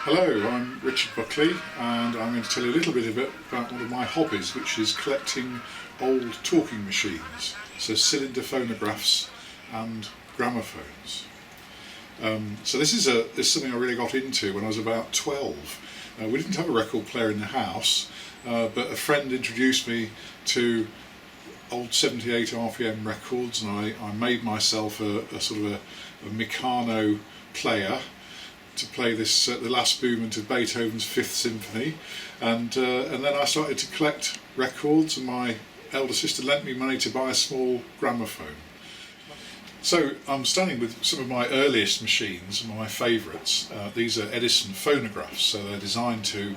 Hello, I'm Richard Buckley and I'm going to tell you a little bit about one of my hobbies, which is collecting old talking machines, so cylinder phonographs and gramophones. So this is something I really got into when I was about 12. We didn't have a record player in the house, but a friend introduced me to old 78 RPM records, and I made myself a sort of a Meccano player to play this the last movement of Beethoven's Fifth Symphony, and then I started to collect records, and my elder sister lent me money to buy a small gramophone. So I'm standing with some of my earliest machines, my favourites. These are Edison Phonographs, so they're designed to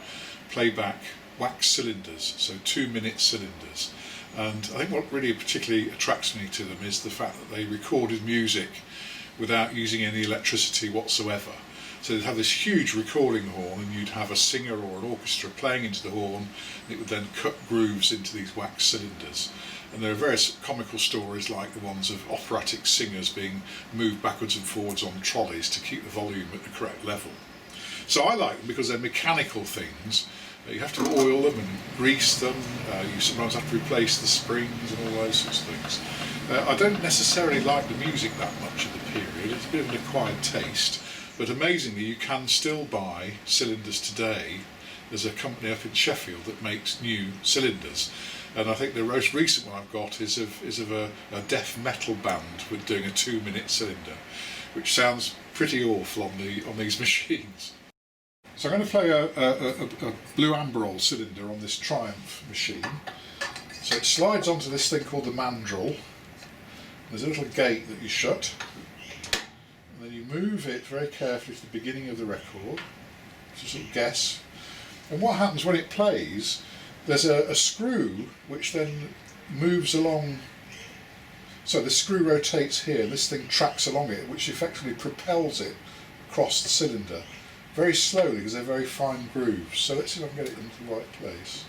play back wax cylinders, so 2-minute cylinders. And I think what really particularly attracts me to them is the fact that they recorded music without using any electricity whatsoever. So they'd have this huge recording horn, and you'd have a singer or an orchestra playing into the horn, and it would then cut grooves into these wax cylinders. And there are various comical stories, like the ones of operatic singers being moved backwards and forwards on trolleys to keep the volume at the correct level. So I like them because they're mechanical things. You have to oil them and grease them, you sometimes have to replace the springs and all those sorts of things. I don't necessarily like the music that much of the period, it's a bit of an acquired taste. But amazingly, you can still buy cylinders today. There's a company up in Sheffield that makes new cylinders, and I think the most recent one I've got is of a death metal band with doing a 2-minute cylinder, which sounds pretty awful on these machines. So I'm going to play a blue amberol cylinder on this Triumph machine. So it slides onto this thing called the mandrel. There's a little gate that you shut. And then you move it very carefully to the beginning of the record, to sort of guess. And what happens when it plays, there's a screw which then moves along. So the screw rotates here, and this thing tracks along it, which effectively propels it across the cylinder very slowly because they're very fine grooves. So let's see if I can get it into the right place.